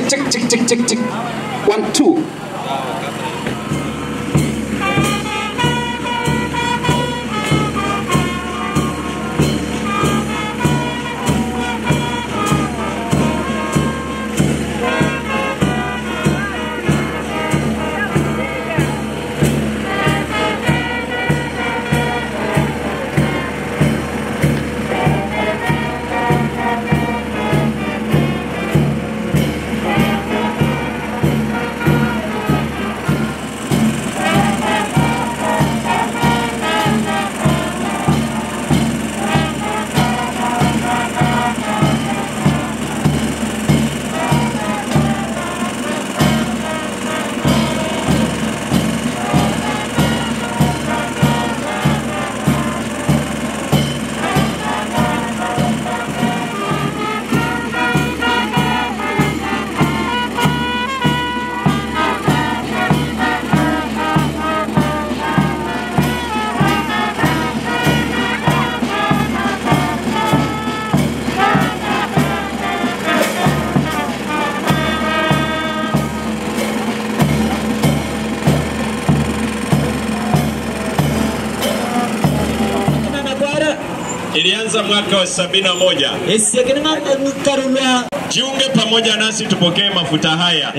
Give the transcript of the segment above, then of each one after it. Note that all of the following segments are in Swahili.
Check. 1 2. Ilianza mwaka wa 71. Jiunge pamoja nasi tupokee mafuta haya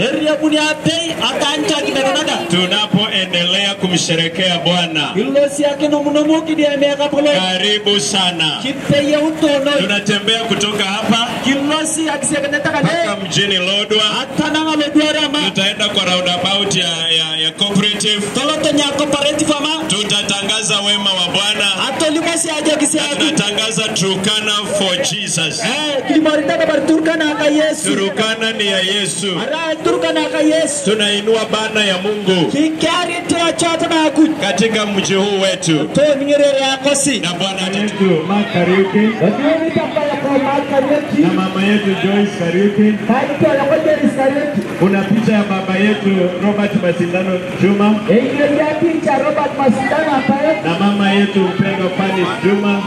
tunapoendelea kumsherekea Bwana. Karibu sana. Tunatembea kutoka hapa mpaka mjini Lodwar. Tutaenda kwa roundabout ya cooperative. Tutatangaza wema wa Bwana. Tutatangaza Turkana for Jesus. Turkana ni ya Yesu. Tunainua bana ya Mungu katika mji huu wetu. Na Bwana atatubariki. Na mama yetu Joyce Kariuki. Kuna picha ya baba yetu Robert Masindano Juma. Na mama yetu mpendwa Panis Juma.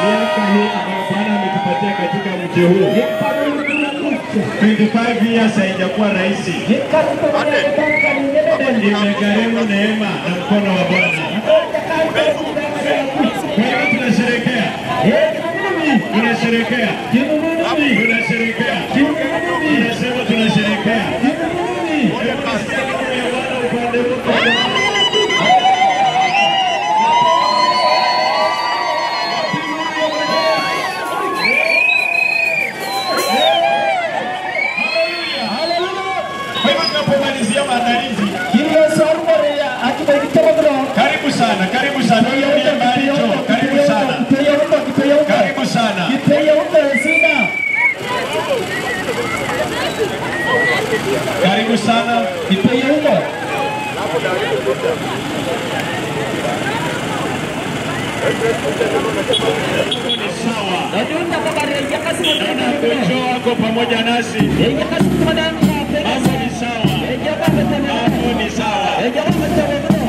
Miaka hii ambayo Bwana ametupatia katika mji huu 25 years haijakuwa rahisi. Imegharimu neema na mkono wa Bwana. Kwa hiyo tunasherehekea. Tunasherehekea. Tunasema tunasherehekea. Karibu sana. Karibu sana. Njoo pamoja nasi. Mambo ni sawa.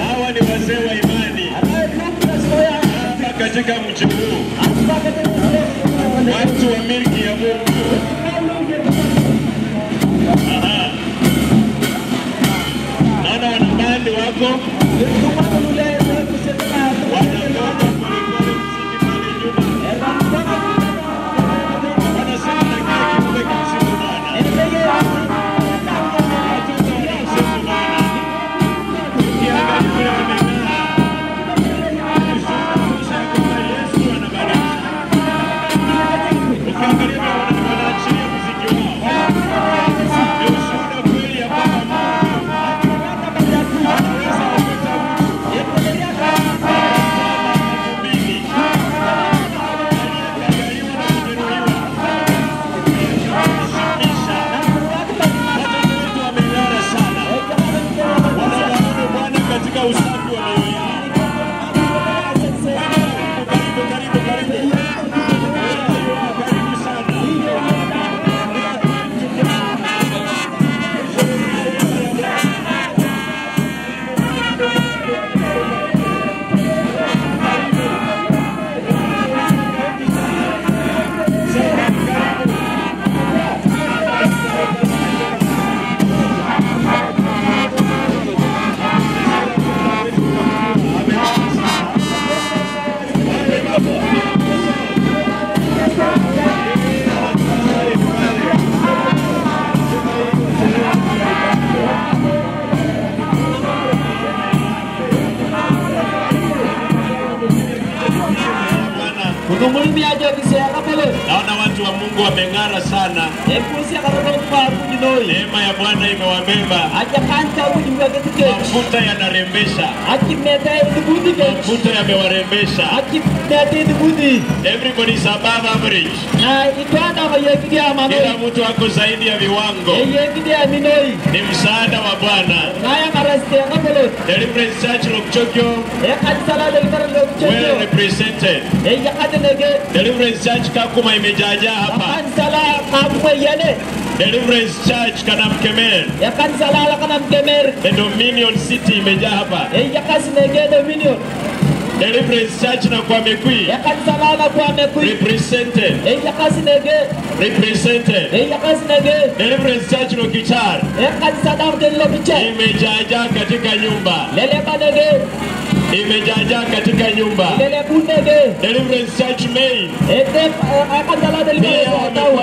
Hawa ni wazee wa imani katika mji huu. Watu wa milki ya Mungu. Naona wanabandi wako. Naona watu wa Mungu wameng'ara sana. Neema ya Bwana imewabeba. Mafuta yanarembesha. Mafuta yamewarembesha. Everybody is above average. Kila mtu ako zaidi ya viwango. Ni msaada wa Bwana. Deliverance Church Lokchokyo well represented. Deliverance Church Kakuma imejaja hapa. Deliverance Church Kanamkemer. The Dominion City imejaa hapa. Deliverance Church na kwa Mekwi represented. Deliverance Church Lokichar imejaja katika nyumba. Imejaja katika nyumba. Deliverance Church Main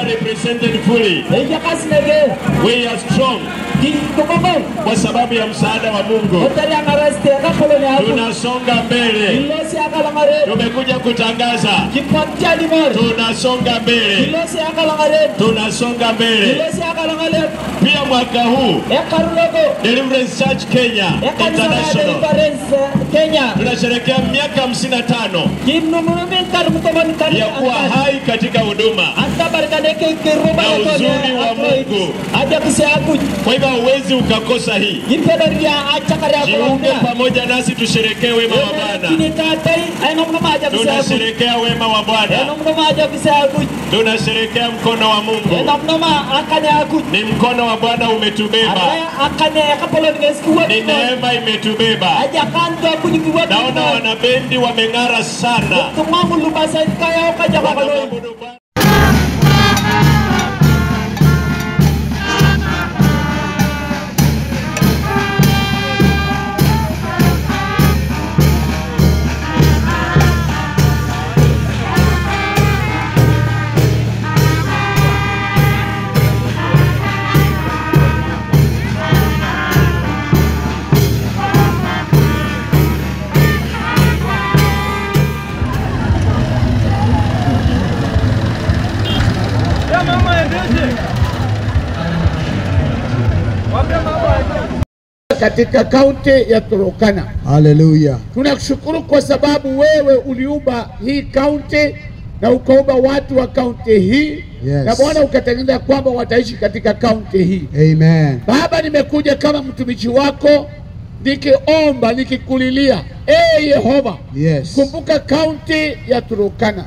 are represented fully. We are strong kwa sababu ya msaada wa Mungu. Tunasonga mbele. Tumekuja kutangaza. Tunasonga mbele. Tunasonga mbele. Pia mwaka huu Deliverance Church Kenya International tunasherehekea miaka 55 ya kuwa hai katika huduma na uzuri wa Mungu. Kwa hivyo huwezi ukakosa hii. Jiunge pamoja nasi tusherehekee wema wa Bwana. Tunasherehekea wema wa Bwana. Tunasherehekea mkono wa Mungu. Ni mkono wa Bwana umetubeba. Ni neema imetubeba. Naona wanabendi wameng'ara sana. Katika kaunti ya Turkana. Hallelujah. Tunakushukuru kwa sababu wewe uliumba hii kaunti na ukaumba watu wa kaunti hii. Yes. Na Bwana ukatengeneza kwamba wataishi katika kaunti hii. Amen. Baba, nimekuja kama mtumishi wako nikiomba nikikulilia, Yehova, yes, kumbuka kaunti ya Turkana.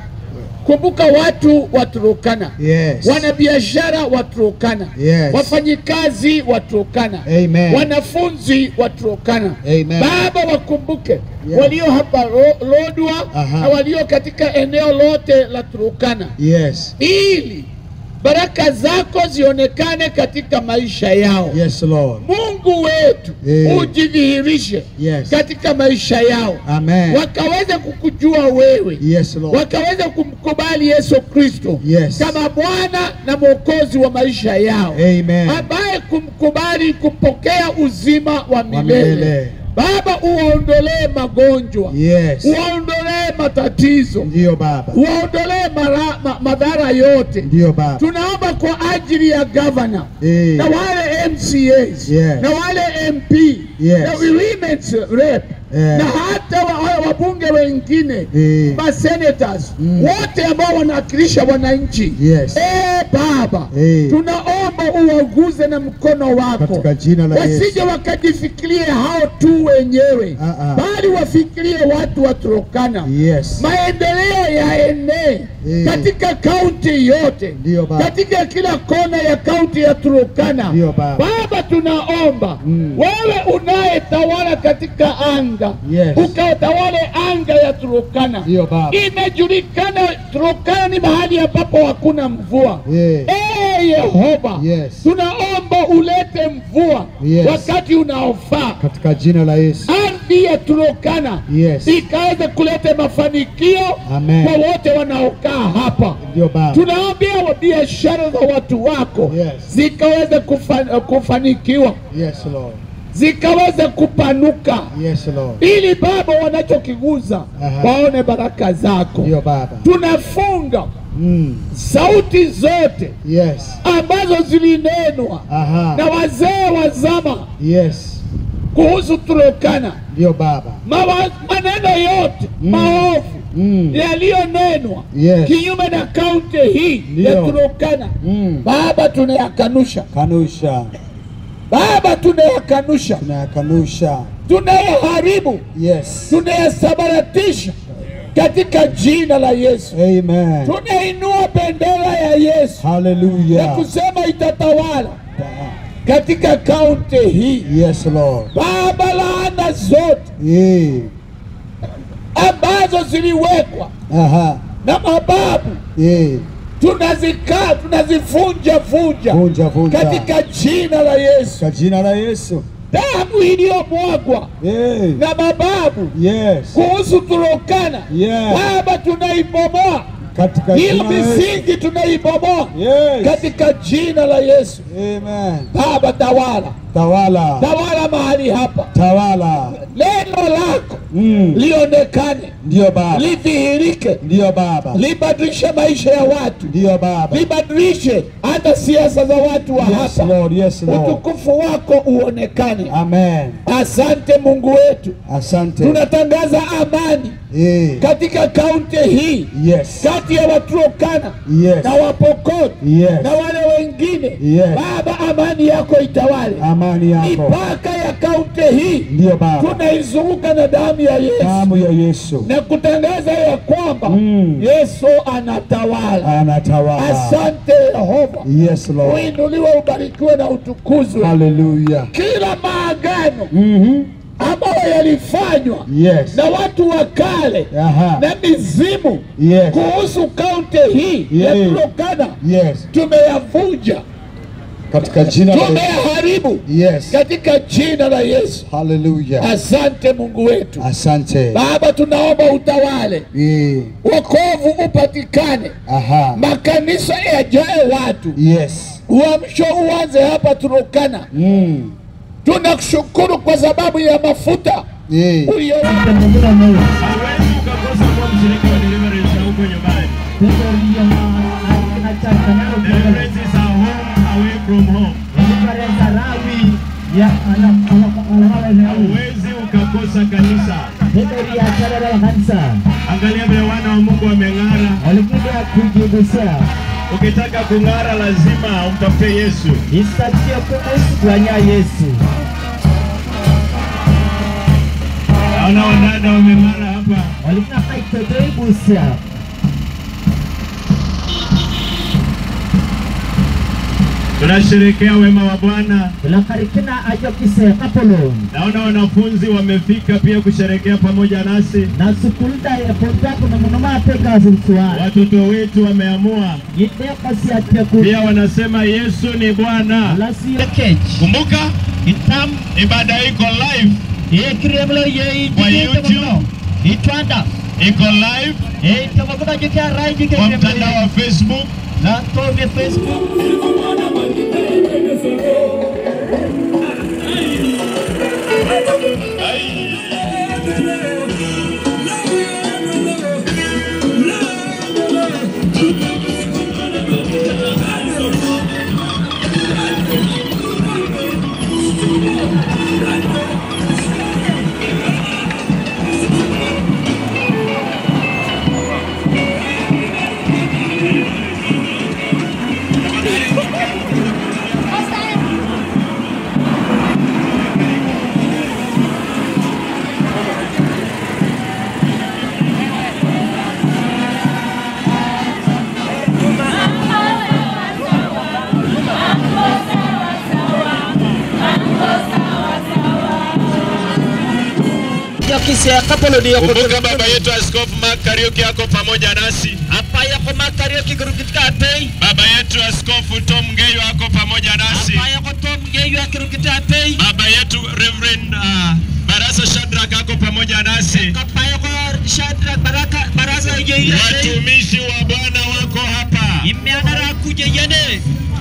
Kumbuka watu wa Turkana. Yes. Wanabiashara wa Turkana. Yes. Wafanyikazi wa Turkana. Amen. Wanafunzi wa Turkana. Amen. Baba, wakumbuke, yes, walio hapa Lodwar na walio katika eneo lote la Turkana. Yes. Ili baraka zako zionekane katika maisha yao. Yes, Lord. Mungu wetu, ujidhihirishe, yes, katika maisha yao. Amen. Wakaweza kukujua wewe. Yes, Lord. Wakaweza kumkubali Yesu Kristo, yes, kama Bwana na Mwokozi wa maisha yao. Amen. Ambaye kumkubali kupokea uzima wa milele. Baba, uondolee magonjwa. Yes. Uondolee matatizo. Ndio Baba. Uondolee madhara yote. Ndio Baba. Tunaomba kwa ajili ya governor, na wale MCAs, yes, na wale MP, yes, na women's rep, na hata wabunge wengine, senators, wote ambao wanawakilisha wananchi. Yes. Baba, tunaomba uwaguze na mkono wako katika jina la Yesu. Wasije wakajifikirie hao tu wenyewe, bali wafikirie watu wa Turkana. Yes. Maendeleo yaenee katika kaunti yote. Ndio Baba. Katika kila kona ya kaunti ya Turkana. Ndio Baba. Baba, tunaomba wewe unayetawala katika anga, yes, ukatawale anga ya Turkana. Ndio Baba. Imejulikana Turkana ni mahali ambapo hakuna mvua. Yehova, yes, tunaomba ulete mvua, yes, wakati unaofaa katika jina la Yesu. Ardhi ya Turkana, yes, ikaweza kuleta mafanikio, amen, kwa wote wanaokaa hapa. Ndio Baba. Tunaombea biashara za watu wako, yes, zikaweza kufanikiwa. Yes, Lord. zikaweza kupanuka. Yes, Lord. Ili Baba wanachokiguza waone baraka zako. Ndio Baba. Tunafunga sauti zote ambazo zilinenwa na wazee wa zama kuhusu Turkana. Ndio Baba. Maneno yote maovu yaliyonenwa kinyume na kaunti hii ya Turkana, Baba tunayakanusha. Kanusha. Baba tunayakanusha. Tunayakanusha. Tunayaharibu. Tunayasabaratisha katika jina la Yesu. Amen. Tunainua bendera ya Yesu. Hallelujah. Na kusema itatawala katika kaunti hii. Yes, Lord. Baba, laana zote ambazo ziliwekwa na mababu tunazivunja katika jina la Yesu. Kwa jina la Yesu. Damu iliyomwagwa na mababu kuhusu Turkana, Baba tunaibomoa. Hiyo misingi tunaibomoa katika jina la Yesu. Amen. Baba tawala. Tawala mahali hapa. Tawala. Neno lako lionekane. Ndio Baba. Lidhihirike. Ndio Baba. Libadilishe maisha ya watu. Ndio Baba. Libadilishe hata siasa za watu wa hapa. Lord. Yes, Lord. Utukufu wako uonekane. Amen. Asante Mungu wetu. Asante. Tunatangaza amani katika kaunti hii. Kati ya Waturkana na Wapokot na wale wengine. Baba, amani yako itawale. Amani yako. Mipaka ya kaunti hii ndio Baba tunaizunguka na damu ya Yesu. Damu ya Yesu. Na kutangaza ya kwamba Yesu anatawala. Anatawala. Asante Yehova. Yes, Lord. Uinuliwe, ubarikiwe na utukuzwe. Hallelujah. Kila maagano ambayo yalifanywa na watu wa kale na mizimu kuhusu kaunti hii ya Turkana tumeyavunja katika jina la Yesu. Tumeharibu katika jina la Yesu. Hallelujah. Asante Mungu wetu. Asante Baba, tunaomba utawale. Wokovu upatikane. Makanisa yajae watu. Uamsho uanze hapa Turkana. Tunakushukuru kwa sababu ya mafuta uliyoweka. Hawezi ukakosa kwa mshiriki wa Deliverance huko nyumbani. Deliverance is a home away from home. Hawezi ukakosa kanisa. Angalia vile wana wa Mungu wameng'ara. Ukitaka kung'ara lazima umtafute Yesu. Ana wadada wameng'ara hapa. Tunasherehekea wema wa Bwana. Naona wanafunzi wamefika pia kusherehekea pamoja nasi. Watoto wetu wameamua. Pia wanasema Yesu ni Bwana. Kumbuka ibada iko live kwa YouTube. Iko live kwa mtandao wa Facebook. Kumbuka baba yetu Askofu Mark Kariuki yako pamoja nasi. Baba yetu Askofu Tom Ngeyo yako pamoja nasi. Baba yetu Reverend Barasa Shadrack yako pamoja nasi. Watumishi wa Bwana wako hapa.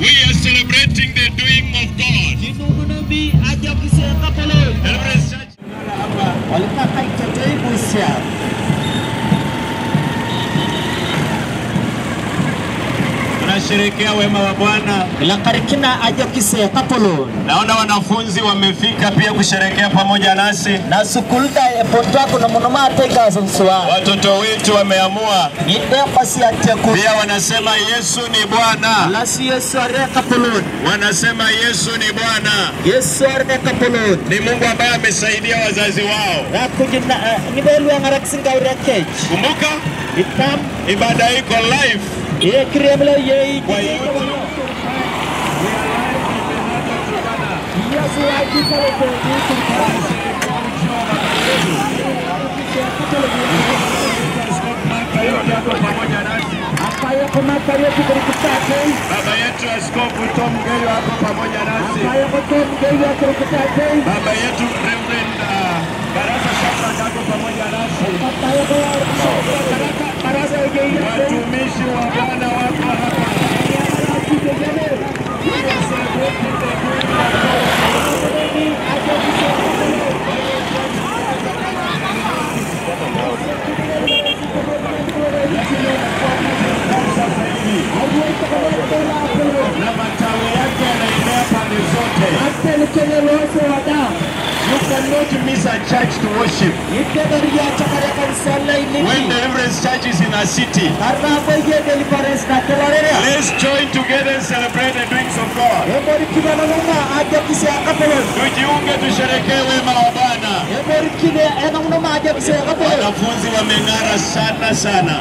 We are celebrating the doing of God. Deliverance Church. Tunasherehekea wema wa Bwana. Naona wanafunzi wamefika pia kusherehekea pamoja nasi. Watoto wetu wameamua. Pia wanasema Yesu ni Bwana. Wanasema Yesu ni Bwana. Ni Mungu ambaye amesaidia wazazi wao. Kumbuka ibada iko live. Kwa YouTube. Baba yetu Askofu Tom Geyo hapo pamoja nasi. Baba yetu Reverend Baraka Shaka hapo pamoja nasi. Watumishi wa Bwana wako hapa. Na matawi yake yanaenea pande zote. You cannot miss a church to worship. When Deliverance Church is in a city, let's join together and celebrate the doings of God. Tujiunge tusherehekee wema wa Bwana. Wanafunzi wameng'ara sana sana.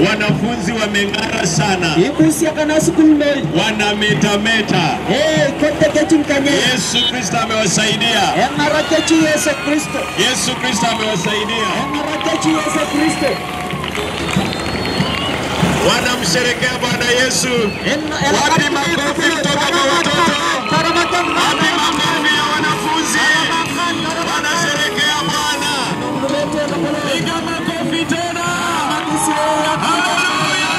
Wanafunzi wameng'ara sana. Wanametameta. Yesu Kristo amewasaidia. Yesu Kristo amewasaidia. Wanamsherehekea Bwana Yesu. Wapi makofi kutoka kwa watoto? Wapi makofi ya wanafunzi? Wanasherehekea Bwana. Piga makofi tena. Haleluya.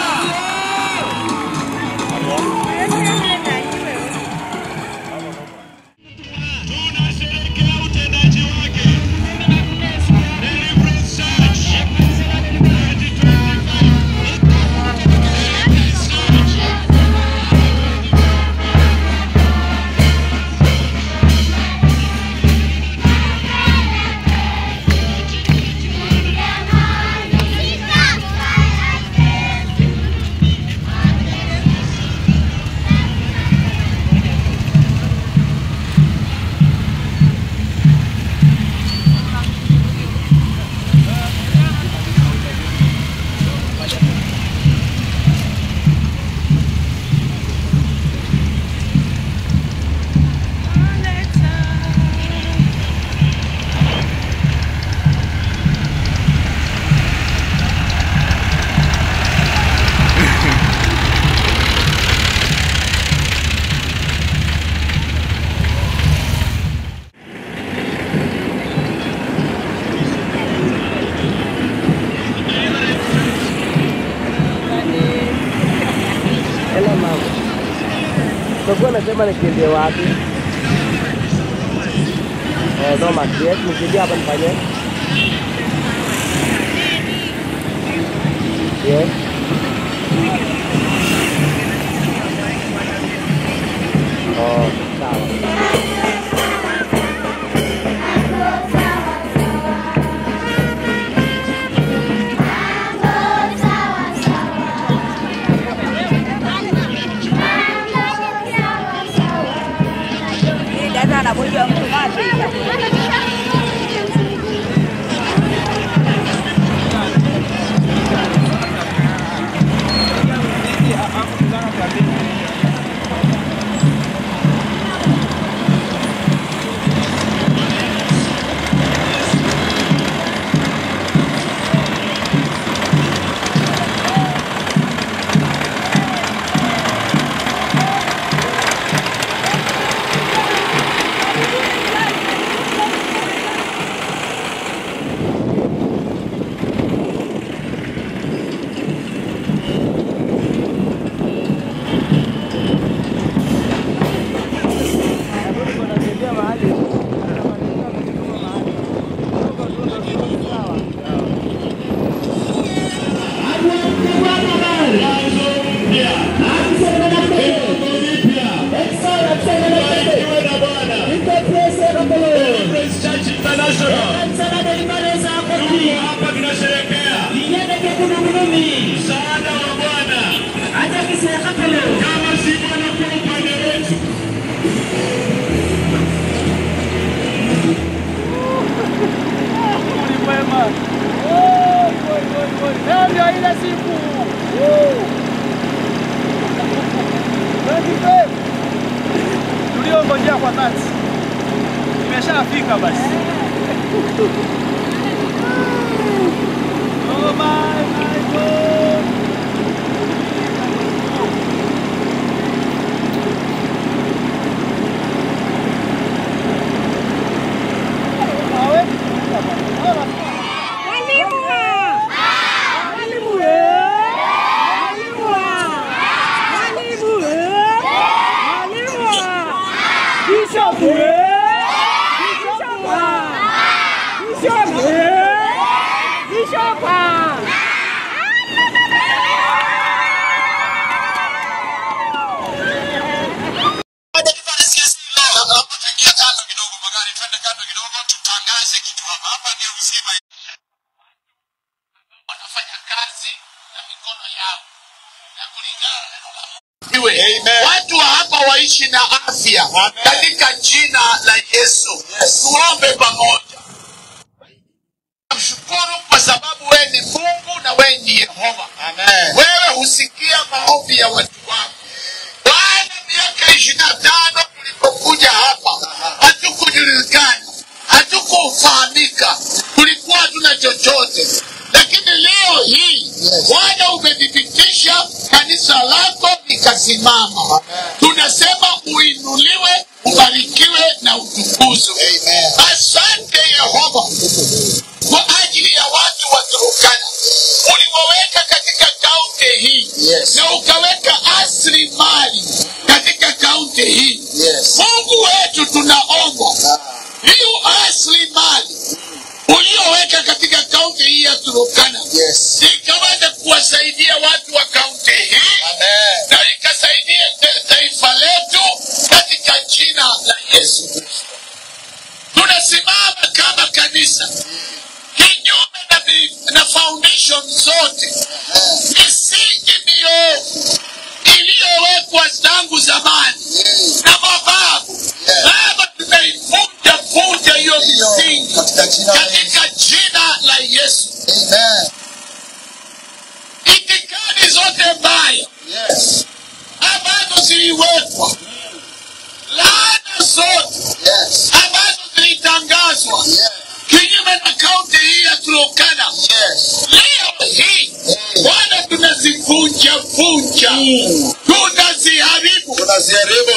Tunasherehekea utendaji wake. Deliverance Church. Kwa nasema nikimbie wapi? Ndo market, nikimbie hapa nifanye. Yes. Oh, sawa. Msaada wa Bwana. Kama si Bwana kwa upande wetu. Tuliongojea kwa dhati. Imeshafika basi. Oh my God. Watu wa hapa waishi na afya katika jina la Yesu. Tuombe pamoja. Namshukuru kwa sababu wewe ni Mungu na wewe ni Yehova. Amen. Wewe husikia maombi ya watu wako. Bwana, miaka 25 tulipokuja hapa hatukujulikana, hatukufahamika, tulikuwa hatuna chochote. Lakini leo hii Bwana umedhibitisha kanisa lako likasimama. Tunasema uinuliwe, ubarikiwe na utukuzwe. Asante Yehova kwa ajili ya watu wa Turkana uliwaweka katika kaunti hii na ukaweka rasilimali katika kaunti hii. Mungu wetu, tunaomba hiyo rasilimali ulioweka katika kaunti hii ya Turkana ikaweza kuwasaidia watu wa kaunti hii na ikasaidia taifa letu katika jina la Yesu. Tunasimama kama kanisa kinyume na foundation zote, misingi miovu iliyowekwa tangu zamani na mababu. Baba, tunaivunja hiyo misingi katika jina la Yesu. Itikadi zote mbaya ambazo ziliwekwa, laana zote ambazo zilitangazwa kinyume na kaunti hii ya Turkana, leo hii Bwana tunazivunja, tunaziharibu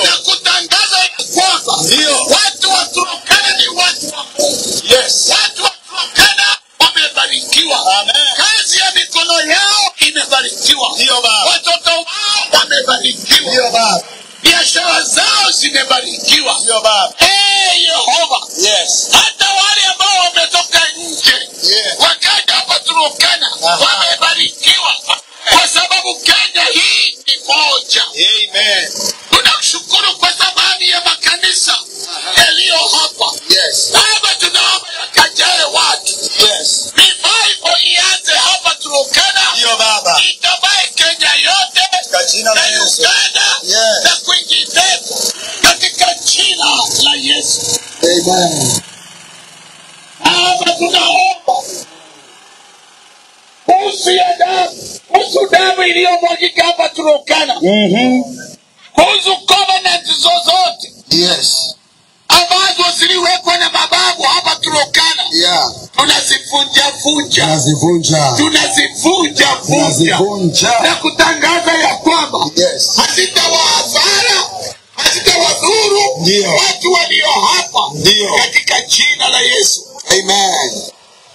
na kutangaza ya kwamba watu wa Turkana ni watu wa Mungu. Watu wa Turkana wamebarikiwa. Kazi ya mikono yao imebarikiwa. Watoto wao wamebarikiwa. Biashara zao zimebarikiwa. Yehova, hata wale ambao wametoka nje wakaja hapa Turkana wamebarikiwa, kwa sababu Kenya hii ni moja. Tunashukuru kwa sababu ya makanisa yaliyo hapa. Baba, tunaomba yakajae watu. Revival ianze hapa Turkana, itabae Kenya yote na Uganda na kwingineko katika jina la Yesu. Baba, tunaomba kuhusu damu iliyomwagika hapa Turkana, kuhusu covenant zozote ambazo ziliwekwa na mababu hapa Turkana, tunazivunja na kutangaza ya kwamba hazitawaadhara, hazitawadhuru watu walio hapa katika jina la Yesu.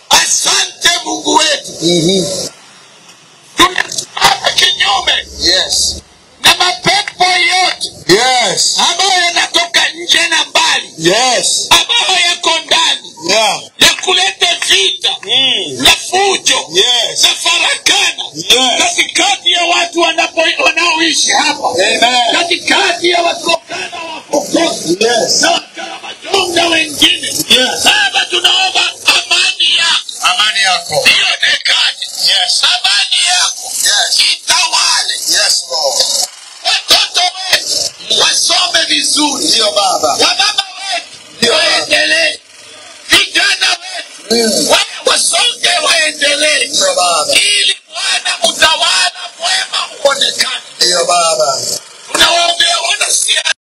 Asante Mungu wetu. Tunasimama kinyume na mapepo yote ambayo yanatoka nje na mbali, ambayo yako ndani ya kuleta vita na fujo na farakana katikati ya watu wanaoishi hapa, katikati ya Waturkana wakokosi na Wakaramadonga wengine. Baba, tunaomba amani yako ionekane. Amani yako wasonge waendelee, ili Bwana utawala mwema uonekane. Ndio Baba. Tunawaombea wanasiasa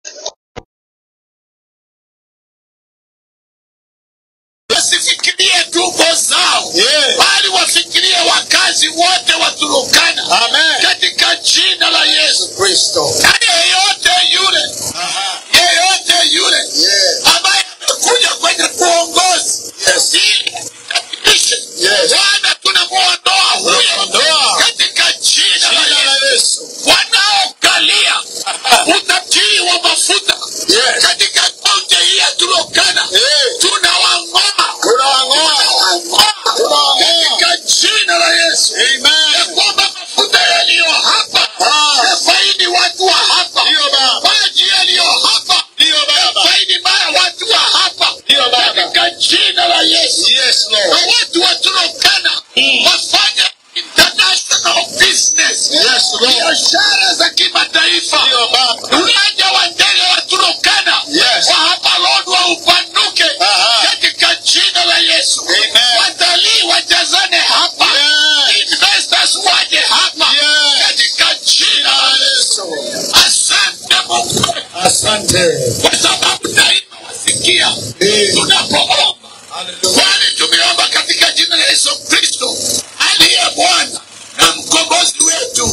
wasifikirie tumbo zao, bali wafikirie wakazi wote wa Turkana. Amen. Katika jina la Yesu Kristo. Yeyote yule ambaye amekuja kwenye uongozi, Bwana tunamuondoa huyo katika jina la Yesu. Wanaokalia utajiri wa mafuta katika kaunti hii ya Turkana, tunawang'oa katika jina la Yesu. Ya kwamba mafuta yaliyo hapa yafaidi watu wa hapa, maji yaliyo hapa yafaidi watu wa hapa, katika jina la Yesu. Na watu wa Turkana wafanya international business, biashara za kimataifa. Uwanja wa ndege wa Turkana wa hapa Lodwar upanuke katika jina la Yesu. Watalii wajazane hapa, investors waje hapa katika jina la Yesu. Asante Mungu, asante kwa sababu daima wasikia tunapoomba. Kwani tumeomba katika jina la Yesu Kristo aliye Bwana na mkombozi wetu.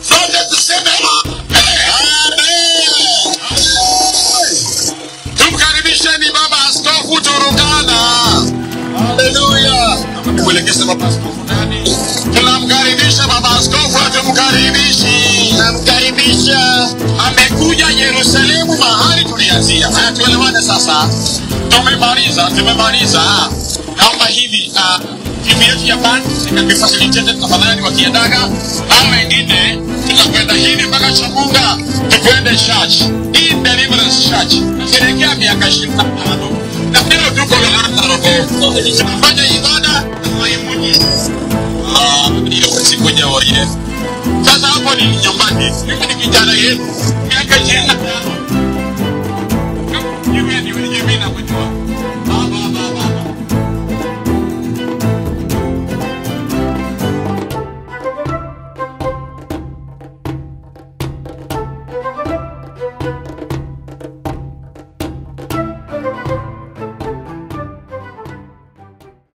Sote tuseme amen. Tumkaribisheni Baba Askofu Turkana. Haleluya. Mwelekeze Baba Askofu nani? Tunamkaribisha Baba Askofu, atumkaribishi. Namkaribisha. Amekuja Yerusalemu mahali tulianzia. Haya tuelewane sasa. Tumemaliza. Naomba hivi timu yetu ya band ikafacilitated tafadhali wakiendaga, au wengine tunakwenda hivi mpaka Chamunga, tukwende church, in Deliverance Church. Tunaelekea miaka 25. Na leo tuko na roho. Tunafanya ibada na maimunyi. Hiyo siku nyaorie. Sasa hapo ni nyumbani. Mimi ni kijana yenu. Miaka 25.